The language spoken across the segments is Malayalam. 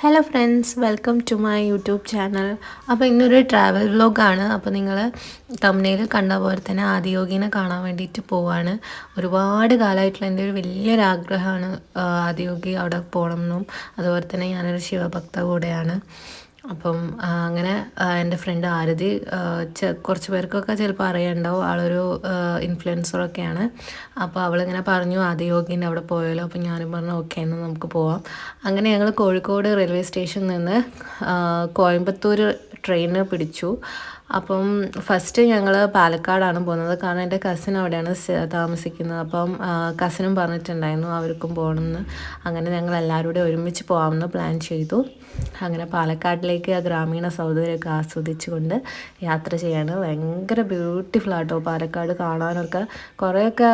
Hello friends, welcome to my YouTube channel. അപ്പോൾ ഇന്നൊരു ട്രാവൽ വ്ലോഗാണ്. അപ്പോൾ നിങ്ങൾ തംബ്നെയിൽ കണ്ട പോലെ തന്നെ ആദിയോഗിനെ കാണാൻ വേണ്ടിയിട്ട് പോവാണ്. ഒരുപാട് കാലമായിട്ടുള്ള എൻ്റെ ഒരു വലിയൊരാഗ്രഹമാണ് ആദിയോഗി അവിടെ പോകണം എന്നും. അതുപോലെ തന്നെ ഞാനൊരു ശിവഭക്ത കൂടെയാണ്. അപ്പം അങ്ങനെ എൻ്റെ ഫ്രണ്ട് ആരതി, കുറച്ച് പേർക്കൊക്കെ ചിലപ്പോൾ അറിയാനുണ്ടാവും, ആളൊരു ഇൻഫ്ലുവൻസറൊക്കെയാണ്. അപ്പോൾ അവളിങ്ങനെ പറഞ്ഞു ആദിയോഗീൻ്റെ അവിടെ പോയാലോ. അപ്പോൾ ഞാനും പറഞ്ഞു ഓക്കെ എന്നാൽ നമുക്ക് പോവാം. അങ്ങനെ ഞങ്ങൾ കോഴിക്കോട് റെയിൽവേ സ്റ്റേഷനിൽ നിന്ന് കോയമ്പത്തൂർ ട്രെയിന് പിടിച്ചു. അപ്പം ഫസ്റ്റ് ഞങ്ങൾ പാലക്കാടാണ് പോകുന്നത്, കാരണം എൻ്റെ കസിൻ അവിടെയാണ് താമസിക്കുന്നത്. അപ്പം കസിനും പറഞ്ഞിട്ടുണ്ടായിരുന്നു അവർക്കും പോകണമെന്ന്. അങ്ങനെ ഞങ്ങൾ എല്ലാവരും കൂടെ ഒരുമിച്ച് പോകാമെന്ന് പ്ലാൻ ചെയ്തു. അങ്ങനെ പാലക്കാട്ടിലേക്ക് ആ ഗ്രാമീണ സൗന്ദര്യമൊക്കെ ആസ്വദിച്ചുകൊണ്ട് യാത്ര ചെയ്യാണ്. ഭയങ്കര ബ്യൂട്ടിഫുൾ ആട്ടോ പാലക്കാട് കാണാനൊക്കെ. കുറേയൊക്കെ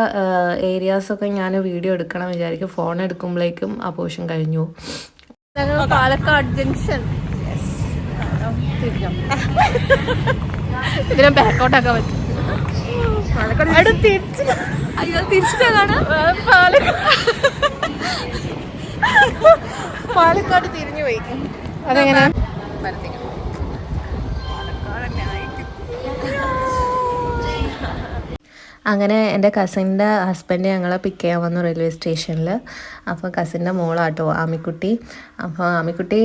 ഏരിയാസൊക്കെ ഞാൻ വീഡിയോ എടുക്കണം വിചാരിക്കും, ഫോൺ എടുക്കുമ്പോഴേക്കും ആ പോർഷൻ കഴിഞ്ഞു. ഞങ്ങൾ പാലക്കാട് ജംഗ്ഷൻ ഇതിനെ ബാക്കോട്ടാക്കാൻ പറ്റും. പാലക്കാട് തിരിഞ്ഞു പോയി. അതെങ്ങനെ അങ്ങനെ എൻ്റെ കസിൻ്റെ ഹസ്ബൻഡ് ഞങ്ങളെ പിക്ക് ചെയ്യാൻ വന്നു റെയിൽവേ സ്റ്റേഷനിൽ. അപ്പോൾ കസിൻ്റെ മോളാട്ടോ ആമിക്കുട്ടി. അപ്പോൾ ആമിക്കുട്ടി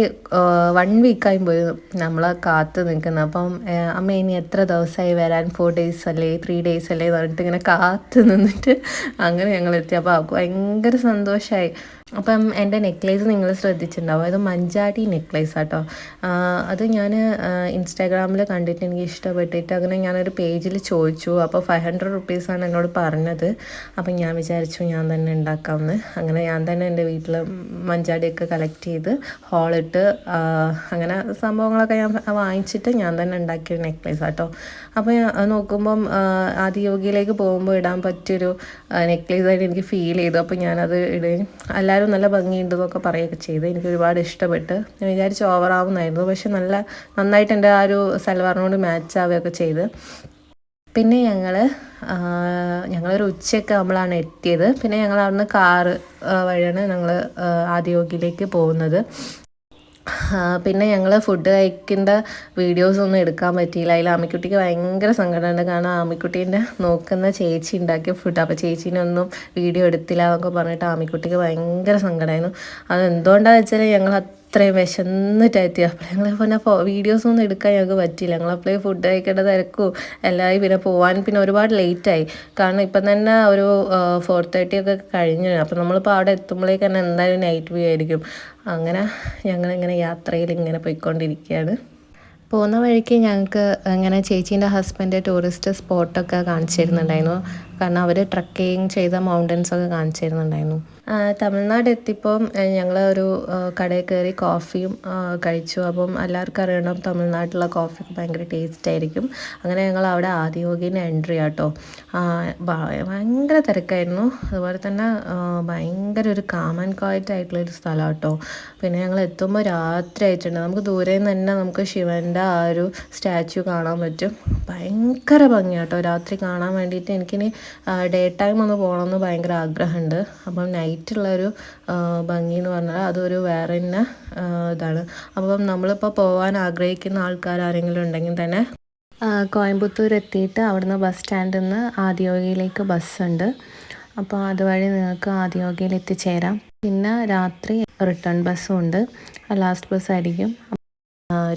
1 വീക്കായി പോയി നമ്മളെ കാത്ത് നിൽക്കുന്നത്. അപ്പം അമ്മ ഇനി എത്ര ദിവസമായി വരാൻ, 4 days അല്ലേ 3 days അല്ലേ പറഞ്ഞിട്ട് ഇങ്ങനെ കാത്ത് നിന്നിട്ട് അങ്ങനെ ഞങ്ങൾ എത്തി. അപ്പോൾ അവൾക്ക് ഭയങ്കര സന്തോഷമായി. അപ്പം എൻ്റെ നെക്ലേസ് നിങ്ങൾ ശ്രദ്ധിച്ചിട്ടുണ്ടാവും, അത് മഞ്ചാടി നെക്ലേസ് ആട്ടോ. അത് ഞാൻ ഇൻസ്റ്റാഗ്രാമിൽ കണ്ടിട്ട് എനിക്ക് ഇഷ്ടപ്പെട്ടിട്ട് അങ്ങനെ ഞാനൊരു പേജിൽ ചോദിച്ചു. അപ്പോൾ 500 rupees എന്നോട് പറഞ്ഞത്. അപ്പം ഞാൻ വിചാരിച്ചു ഞാൻ തന്നെ ഉണ്ടാക്കാമെന്ന്. അങ്ങനെ ഞാൻ തന്നെ എൻ്റെ വീട്ടിൽ മഞ്ചാടിയൊക്കെ കളക്ട് ചെയ്ത് ഹോളിട്ട് അങ്ങനെ സംഭവങ്ങളൊക്കെ ഞാൻ വാങ്ങിച്ചിട്ട് ഞാൻ തന്നെ ഉണ്ടാക്കിയ നെക്ലേസ് ആട്ടോ. അപ്പോൾ നോക്കുമ്പം ആദിയോഗിയിലേക്ക് പോകുമ്പോൾ ഇടാൻ പറ്റിയൊരു നെക്ലേസ് ആയിട്ട് എനിക്ക് ഫീൽ ചെയ്തു. അപ്പോൾ ഞാനത് ഇടുകയും എല്ലാവരും നല്ല ഭംഗിയുണ്ടെന്നൊക്കെ പറയുകയൊക്കെ ചെയ്ത് എനിക്ക് ഒരുപാട് ഇഷ്ടപ്പെട്ട്. ഞാൻ വിചാരിച്ച് ഓവറാവുന്നായിരുന്നു, പക്ഷെ നന്നായിട്ട് എൻ്റെ ആ ഒരു സൽവാറിനോട് മാച്ച് ആവുകയൊക്കെ ചെയ്ത്. പിന്നെ ഞങ്ങളൊരു ഉച്ചയൊക്കെ നമ്മളാണ് എത്തിയത്. പിന്നെ ഞങ്ങൾ അവിടുന്ന് കാറ് വഴിയാണ് ഞങ്ങൾ ആദിയോഗിയിലേക്ക് പോകുന്നത്. പിന്നെ ഞങ്ങൾ ഫുഡ് കഴിക്കേണ്ട വീഡിയോസൊന്നും എടുക്കാൻ പറ്റിയില്ല. അതിൽ ആമിക്കുട്ടിക്ക് ഭയങ്കര സങ്കടമുണ്ട്, കാരണം ആമിക്കുട്ടീൻ്റെ നോക്കുന്ന ചേച്ചി ഉണ്ടാക്കിയ ഫുഡ്. അപ്പോൾ ചേച്ചീനൊന്നും വീഡിയോ എടുത്തില്ല എന്നൊക്കെ പറഞ്ഞിട്ട് ആമിക്കുട്ടിക്ക് ഭയങ്കര സങ്കടമായിരുന്നു. അത് എന്തുകൊണ്ടാണെന്ന് വെച്ചാൽ ഞങ്ങൾ അത്രയും വിശന്നിട്ടായെത്തി. അപ്പോൾ ഞങ്ങൾ പിന്നെ വീഡിയോസൊന്നും എടുക്കാൻ ഞങ്ങൾക്ക് പറ്റിയില്ല. ഞങ്ങളപ്പോഴേ ഫുഡ് കഴിക്കേണ്ട തിരക്കും എല്ലാവരും പിന്നെ പോകാൻ പിന്നെ ഒരുപാട് ലേറ്റായി. കാരണം ഇപ്പം തന്നെ ഒരു 4:30 ഒക്കെ കഴിഞ്ഞു. അപ്പോൾ നമ്മളിപ്പോൾ അവിടെ എത്തുമ്പോഴേക്ക് തന്നെ എന്തായാലും നൈറ്റ് വ്യൂ ആയിരിക്കും. അങ്ങനെ ഞങ്ങളിങ്ങനെ യാത്രയിൽ ഇങ്ങനെ പോയിക്കൊണ്ടിരിക്കുകയാണ്. പോകുന്ന വഴിക്ക് ഞങ്ങൾക്ക് ഇങ്ങനെ ചേച്ചീൻ്റെ ഹസ്ബൻഡ് ടൂറിസ്റ്റ് സ്പോട്ടൊക്കെ കാണിച്ചു തരുന്നുണ്ടായിരുന്നു, കാരണം അവർ ട്രക്കിങ് ചെയ്ത മൗണ്ടൻസൊക്കെ കാണിച്ചു തരുന്നുണ്ടായിരുന്നു. തമിഴ്നാട് എത്തിയപ്പം ഞങ്ങൾ ഒരു കടയിൽ കയറി കോഫിയും കഴിച്ചു. അപ്പം എല്ലാവർക്കും അറിയണം തമിഴ്നാട്ടിലുള്ള കോഫിക്ക് ഭയങ്കര ടേസ്റ്റ് ആയിരിക്കും. അങ്ങനെ ഞങ്ങൾ അവിടെ ആദിയോഗിനെ എൻട്രി ആട്ടോ. ഭയങ്കര തിരക്കായിരുന്നു. അതുപോലെ തന്നെ ഭയങ്കര ഒരു കാം ആൻഡ് ക്വയറ്റ് ആയിട്ടുള്ളൊരു സ്ഥലം കേട്ടോ. പിന്നെ ഞങ്ങൾ എത്തുമ്പോൾ രാത്രി ആയിട്ടുണ്ട്. നമുക്ക് ദൂരെ നിന്ന് തന്നെ നമുക്ക് ശിവൻ്റെ ആ ഒരു സ്റ്റാച്യു കാണാൻ പറ്റും. ഭയങ്കര ഭംഗിയാട്ടോ രാത്രി കാണാൻ വേണ്ടിയിട്ട്. എനിക്കിനി ഡേ ടൈം ഒന്ന് പോകണമെന്ന് ഭയങ്കര ആഗ്രഹമുണ്ട്. അപ്പം നൈറ്റുള്ളൊരു ഭംഗി എന്ന് പറഞ്ഞാൽ അതൊരു വേറെ തന്നെ ഇതാണ്. അപ്പം നമ്മളിപ്പോൾ പോകാൻ ആഗ്രഹിക്കുന്ന ആൾക്കാർ ആരെങ്കിലും ഉണ്ടെങ്കിൽ തന്നെ കോയമ്പത്തൂർ എത്തിയിട്ട് അവിടുന്ന് ബസ് സ്റ്റാൻഡിൽ നിന്ന് ആദിയോഗിയിലേക്ക് ബസ്സുണ്ട്. അപ്പോൾ അതുവഴി നിങ്ങൾക്ക് ആദിയോഗിയിൽ എത്തിച്ചേരാം. പിന്നെ രാത്രി റിട്ടേൺ ബസ്സും ഉണ്ട്, ലാസ്റ്റ് ബസ്സായിരിക്കും.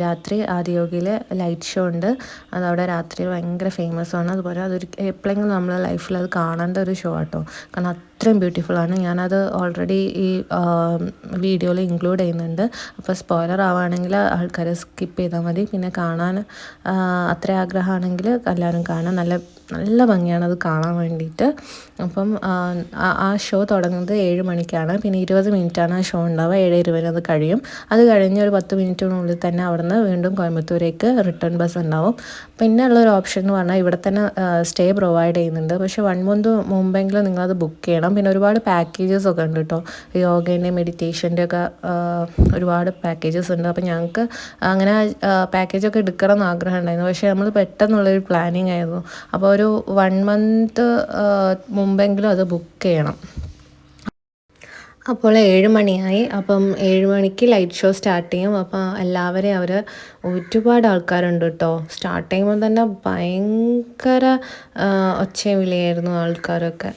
രാത്രി ആദിയോഗിയിൽ ലൈറ്റ് ഷോ ഉണ്ട്. അതവിടെ രാത്രി ഭയങ്കര ഫേമസ് ആണ്. അതുപോലെ അതൊരു എപ്പോഴെങ്കിലും നമ്മളെ ലൈഫിൽ അത് കാണേണ്ട ഒരു ഷോ ആട്ടോ, കാരണം അത്രയും ബ്യൂട്ടിഫുള്ളാണ്. ഞാനത് ഓൾറെഡി ഈ വീഡിയോയിൽ ഇൻക്ലൂഡ് ചെയ്യുന്നുണ്ട്. അപ്പോൾ സ്പോയിലർ ആവുകയാണെങ്കിൽ ആൾക്കാർ സ്കിപ്പ് ചെയ്താൽ മതി. പിന്നെ കാണാൻ അത്ര ആഗ്രഹമാണെങ്കിൽ എല്ലാവരും കാണാൻ നല്ല ഭംഗിയാണ് അത് കാണാൻ വേണ്ടിയിട്ട്. അപ്പം ആ ഷോ തുടങ്ങുന്നത് 7 മണിക്കാണ്. പിന്നെ 20 മിനിറ്റാണ് ആ ഷോ ഉണ്ടാവുക. 7:20 അത് കഴിയും. അത് കഴിഞ്ഞ് ഒരു 10 മിനിറ്റിനുള്ളിൽ തന്നെ അവിടുന്ന് വീണ്ടും കോയമ്പത്തൂരേക്ക് റിട്ടേൺ ബസ് ഉണ്ടാവും. പിന്നെ ഉള്ളൊരു ഓപ്ഷൻ എന്ന് പറഞ്ഞാൽ ഇവിടെ തന്നെ സ്റ്റേ പ്രൊവൈഡ് ചെയ്യുന്നുണ്ട്. പക്ഷേ 1 month മുമ്പെങ്കിലും നിങ്ങളത് ബുക്ക് ചെയ്യണം. പിന്നെ ഒരുപാട് പാക്കേജസ് ഒക്കെ ഉണ്ട് കേട്ടോ, യോഗേൻ്റെ മെഡിറ്റേഷൻ്റെ ഒക്കെ ഒരുപാട് പാക്കേജസ് ഉണ്ട്. അപ്പോൾ ഞങ്ങൾക്ക് അങ്ങനെ പാക്കേജൊക്കെ എടുക്കണം എന്ന് ആഗ്രഹം ഉണ്ടായിരുന്നു. പക്ഷേ നമ്മൾ പെട്ടെന്നുള്ളൊരു പ്ലാനിങ് ആയിരുന്നു. അപ്പോൾ ഒരു 1 month മുമ്പെങ്കിലും അത് ബുക്ക് ചെയ്യണം. അപ്പോൾ 7 മണിയായി. അപ്പം 7 മണിക്ക് ലൈറ്റ് ഷോ സ്റ്റാർട്ട് ചെയ്യും. അപ്പോൾ എല്ലാവരെയും അവർ ഒരുപാട് ആൾക്കാരുണ്ട് കേട്ടോ. സ്റ്റാർട്ട് ചെയ്യുമ്പോൾ തന്നെ ഭയങ്കര ഒച്ചയും വിളിയായിരുന്നു ആൾക്കാരൊക്കെ.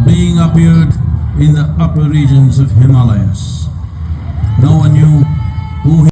Being appeared in the upper regions of Himalayas. No one knew who he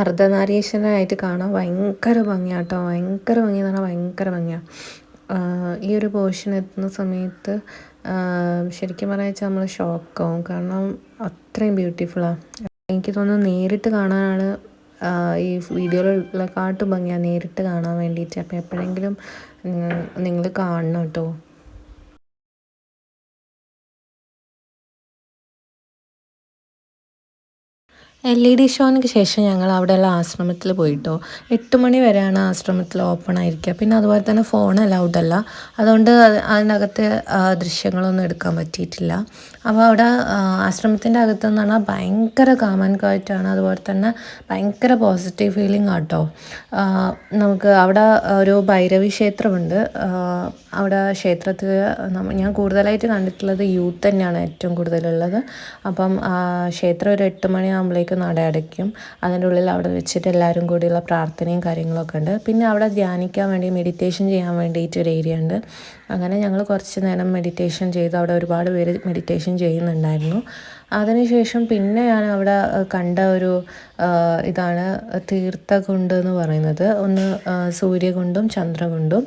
അർദ്ധനാരീശ്വരനായിട്ട് കാണാൻ ഭയങ്കര ഭംഗിയാണ് കേട്ടോ. ഭയങ്കര ഭംഗിയെന്ന് പറഞ്ഞാൽ ഭയങ്കര ഭംഗിയാണ്. ഈ ഒരു പോർഷൻ എത്തുന്ന സമയത്ത് ശരിക്കും പറയാച്ചാൽ നമ്മൾ ഷോക്കാവും. കാരണം അത്രയും ബ്യൂട്ടിഫുള്ളാണ്. എനിക്ക് തോന്നുന്നു നേരിട്ട് കാണാനാണ് ഈ വീഡിയോയിലുള്ള ഭംഗിയാണ് നേരിട്ട് കാണാൻ വേണ്ടിയിട്ട്. അപ്പോൾ എപ്പോഴെങ്കിലും നിങ്ങൾ കാണണം കേട്ടോ. LED ഷോയ്ക്ക് ശേഷം ഞങ്ങൾ അവിടെയുള്ള ആശ്രമത്തിൽ പോയിട്ടോ. 8 മണി വരെയാണ് ആശ്രമത്തിൽ ഓപ്പൺ ആയിരിക്കുക. പിന്നെ അതുപോലെ തന്നെ ഫോൺ അലൗഡ് അല്ല, അതുകൊണ്ട് അതിനകത്ത് ദൃശ്യങ്ങളൊന്നും എടുക്കാൻ പറ്റിയിട്ടില്ല. അപ്പോൾ അവിടെ ആശ്രമത്തിൻ്റെ അകത്തെന്ന് പറഞ്ഞാൽ ഭയങ്കര കാമൻ ക്വയറ്റാണ്, അതുപോലെ തന്നെ ഭയങ്കര പോസിറ്റീവ് ഫീലിംഗ് ആട്ടോ. നമുക്ക് അവിടെ ഒരു ഭൈരവി ക്ഷേത്രമുണ്ട്. അവിടെ ക്ഷേത്രത്തിൽ ഞാൻ കൂടുതലായിട്ട് കണ്ടിട്ടുള്ളത് യൂത്ത് തന്നെയാണ് ഏറ്റവും കൂടുതലുള്ളത്. അപ്പം ക്ഷേത്രം ഒരു 8 മണിയാകുമ്പോഴേക്കും നട അടയ്ക്കും. അതിൻ്റെ ഉള്ളിൽ അവിടെ വെച്ചിട്ട് എല്ലാവരും കൂടിയുള്ള പ്രാർത്ഥനയും കാര്യങ്ങളൊക്കെ ഉണ്ട്. പിന്നെ അവിടെ ധ്യാനിക്കാൻ വേണ്ടി, മെഡിറ്റേഷൻ ചെയ്യാൻ വേണ്ടിയിട്ട് ഒരു ഏരിയ ഉണ്ട്. അങ്ങനെ ഞങ്ങൾ കുറച്ച് നേരം മെഡിറ്റേഷൻ ചെയ്തു. അവിടെ ഒരുപാട് പേര് മെഡിറ്റേഷൻ ചെയ്യുന്നുണ്ടായിരുന്നു. അതിനുശേഷം പിന്നെ ഞാൻ അവിടെ കണ്ട ഒരു ഇതാണ് തീർത്ഥകുണ്ട് എന്ന് പറയുന്നത്. ഒന്ന് സൂര്യകുണ്ടും ചന്ദ്രകുണ്ടും.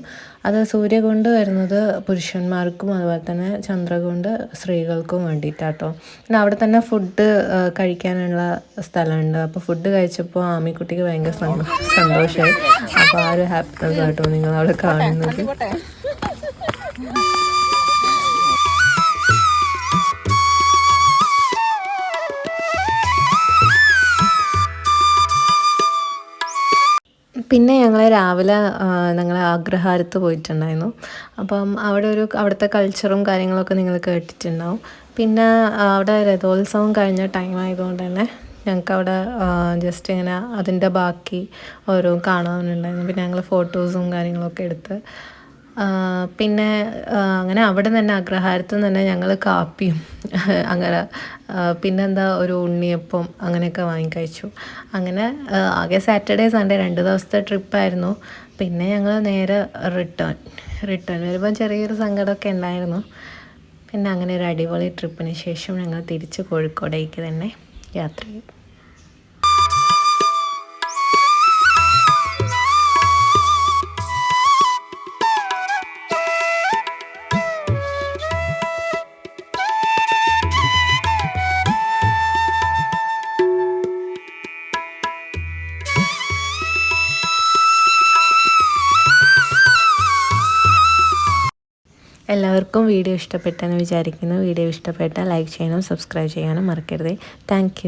അത് സൂര്യകുണ്ട് വരുന്നത് പുരുഷന്മാർക്കും അതുപോലെ തന്നെ ചന്ദ്രകുണ്ട് സ്ത്രീകൾക്കും വേണ്ടിയിട്ടാട്ടോ. പിന്നെ അവിടെ തന്നെ ഫുഡ് കഴിക്കാനുള്ള സ്ഥലമുണ്ട്. അപ്പോൾ ഫുഡ് കഴിച്ചപ്പോൾ ആമിക്കുട്ടിക്ക് ഭയങ്കര സന്തോഷമായി. അപ്പോൾ ആ ഒരു ഹാപ്പിനെസ് ആട്ടോ നിങ്ങൾ അവിടെ കാണുന്നത്. പിന്നെ ഞങ്ങൾ രാവിലെ ഞങ്ങൾ അഗ്രഹാരത്ത് പോയിട്ടുണ്ടായിരുന്നു. അപ്പം അവിടുത്തെ കൾച്ചറും കാര്യങ്ങളൊക്കെ നിങ്ങൾ കേട്ടിട്ടുണ്ടാവും. പിന്നെ അവിടെ രഥോത്സവം കഴിഞ്ഞ ടൈം ആയതുകൊണ്ട് തന്നെ ഞങ്ങൾക്ക് അവിടെ ജസ്റ്റ് ഇങ്ങനെ അതിൻ്റെ ബാക്കി ഓരോ കാണാനുണ്ടായിരുന്നു. പിന്നെ ഞങ്ങൾ ഫോട്ടോസും കാര്യങ്ങളൊക്കെ എടുത്ത് പിന്നെ അങ്ങനെ അവിടെ തന്നെ അഗ്രഹാരത്ത് തന്നെ ഞങ്ങൾ കാപ്പിയും അങ്ങനെ പിന്നെന്താ ഒരു ഉണ്ണിയപ്പം അങ്ങനെയൊക്കെ വാങ്ങിക്കഴിച്ചു. അങ്ങനെ ആകെ സാറ്റർഡേ സൺഡേ 2 ദിവസത്തെ ട്രിപ്പായിരുന്നു. പിന്നെ ഞങ്ങൾ നേരെ റിട്ടേൺ വരുമ്പോൾ ചെറിയൊരു സങ്കടമൊക്കെ ഉണ്ടായിരുന്നു. പിന്നെ അങ്ങനെ ഒരു അടിപൊളി ട്രിപ്പിന് ശേഷം ഞങ്ങൾ തിരിച്ച് കോഴിക്കോടേക്ക് തന്നെ യാത്ര ചെയ്തു. എല്ലാവർക്കും വീഡിയോ ഇഷ്ടപ്പെട്ടെന്ന് വിചാരിക്കുന്നു. വീഡിയോ ഇഷ്ടപ്പെട്ടാൽ ലൈക്ക് ചെയ്യാനും സബ്സ്ക്രൈബ് ചെയ്യാനും മറക്കരുത്. താങ്ക്